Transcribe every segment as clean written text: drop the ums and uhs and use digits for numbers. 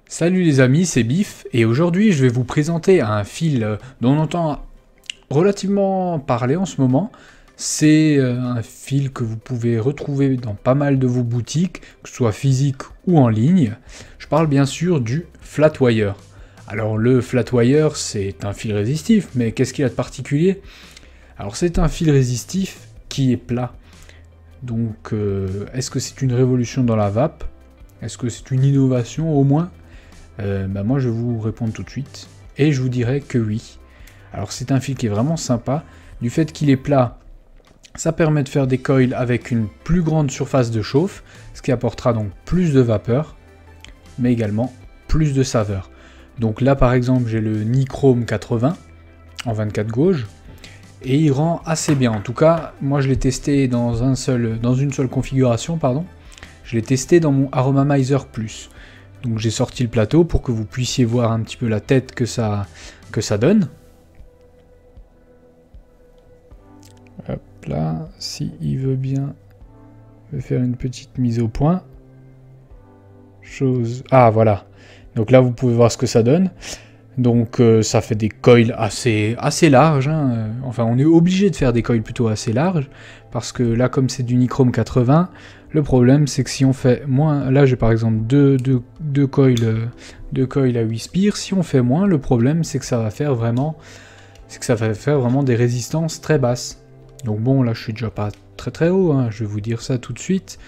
Salut les amis, c'est Biff, et aujourd'hui je vais vous présenter un fil dont on entend relativement parler en ce moment. C'est un fil que vous pouvez retrouver dans pas mal de vos boutiques, que ce soit physique ou en ligne. Je parle bien sûr du flat wire. Alors le flat wire c'est un fil résistif, mais qu'est-ce qu'il a de particulier? Alors c'est un fil résistif qui est plat. Donc est-ce que c'est une révolution dans la vape? Est-ce que c'est une innovation au moins? Moi je vais vous répondre tout de suite, et je vous dirai que oui. Alors c'est un fil qui est vraiment sympa, du fait qu'il est plat, ça permet de faire des coils avec une plus grande surface de chauffe, ce qui apportera donc plus de vapeur, mais également plus de saveur. Donc là par exemple j'ai le Nichrome 80 en 24 gauges, et il rend assez bien. En tout cas, moi je l'ai testé dans une seule configuration, pardon. Je l'ai testé dans mon Aromamizer Plus. Donc j'ai sorti le plateau pour que vous puissiez voir un petit peu la tête que ça donne. Hop là, si il veut bien me faire une petite mise au point. Ah voilà. Donc là vous pouvez voir ce que ça donne. Donc ça fait des coils assez larges. Hein. Enfin on est obligé de faire des coils plutôt assez larges. Parce que là comme c'est du Nichrome 80, le problème c'est que si on fait moins... Là j'ai par exemple deux coils à 8 spires. Si on fait moins, le problème c'est que ça va faire vraiment... des résistances très basses. Donc bon là je suis déjà pas très haut. Hein. Je vais vous dire ça tout de suite.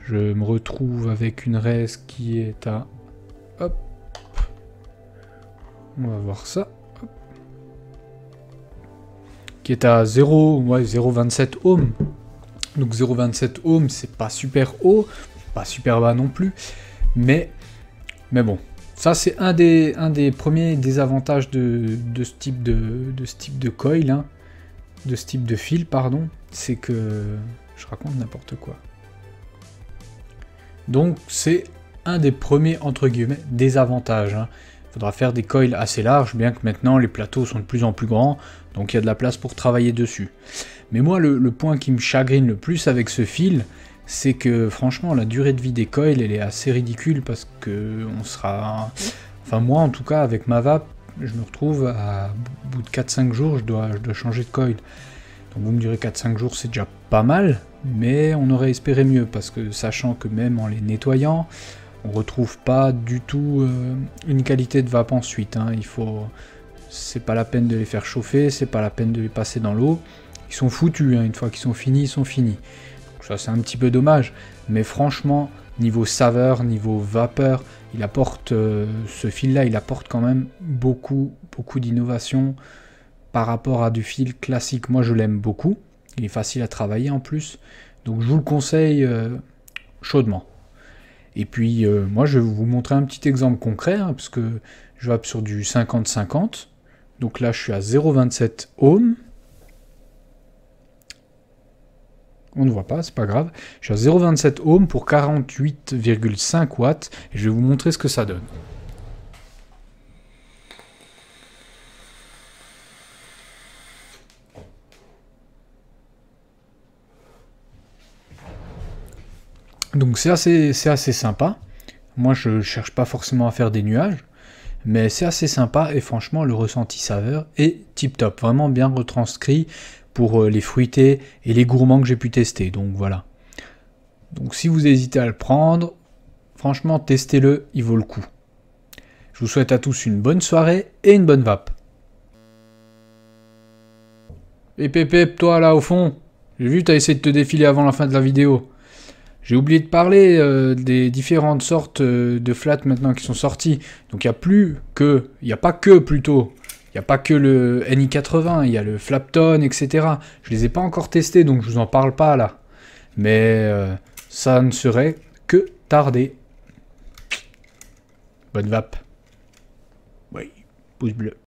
Je me retrouve avec une res qui est à... Hop. On va voir ça. Hop. Qui est à 0,27 ohms. Donc 0,27 ohms, c'est pas super haut, pas super bas non plus. Mais bon, ça c'est un des premiers désavantages de ce type de coil, hein, de ce type de fil, pardon. C'est que... Je raconte n'importe quoi. Donc c'est un des premiers, entre guillemets, désavantages. Hein. Il faudra faire des coils assez larges, bien que maintenant les plateaux sont de plus en plus grands, donc il y a de la place pour travailler dessus. Mais moi, le point qui me chagrine le plus avec ce fil, c'est que franchement, la durée de vie des coils, elle est assez ridicule, parce que on sera... Enfin moi, en tout cas, avec ma vape, je me retrouve à bout de 4-5 jours, je dois changer de coil. Donc vous me direz 4-5 jours, c'est déjà pas mal, mais on aurait espéré mieux, parce que sachant que même en les nettoyant, on retrouve pas du tout une qualité de vape ensuite. Hein. C'est pas la peine de les faire chauffer, c'est pas la peine de les passer dans l'eau. Ils sont foutus, hein. Une fois qu'ils sont finis, ils sont finis. Donc ça c'est un petit peu dommage, mais franchement, niveau saveur, niveau vapeur, il apporte ce fil-là, il apporte quand même beaucoup d'innovation par rapport à du fil classique. Moi je l'aime beaucoup, il est facile à travailler en plus, donc je vous le conseille chaudement. Et puis moi je vais vous montrer un petit exemple concret, hein, parce que je vape sur du 50-50. Donc là je suis à 0,27 ohms. On ne voit pas, c'est pas grave. Je suis à 0,27 ohms pour 48,5 watts. Et je vais vous montrer ce que ça donne. Donc c'est assez sympa. Moi je cherche pas forcément à faire des nuages, mais c'est assez sympa, et franchement le ressenti saveur est tip top, vraiment bien retranscrit pour les fruités et les gourmands que j'ai pu tester, donc voilà. Donc si vous hésitez à le prendre, franchement testez-le, il vaut le coup. Je vous souhaite à tous une bonne soirée et une bonne vape. Et Pépé, toi là au fond, j'ai vu t'as essayé de te défiler avant la fin de la vidéo. J'ai oublié de parler des différentes sortes de flats maintenant qui sont sortis. Donc il n'y a pas que le NI80, il y a le Flapton, etc. Je les ai pas encore testés, donc je vous en parle pas là. Mais ça ne serait que tardé. Bonne vape. Oui, pouce bleu.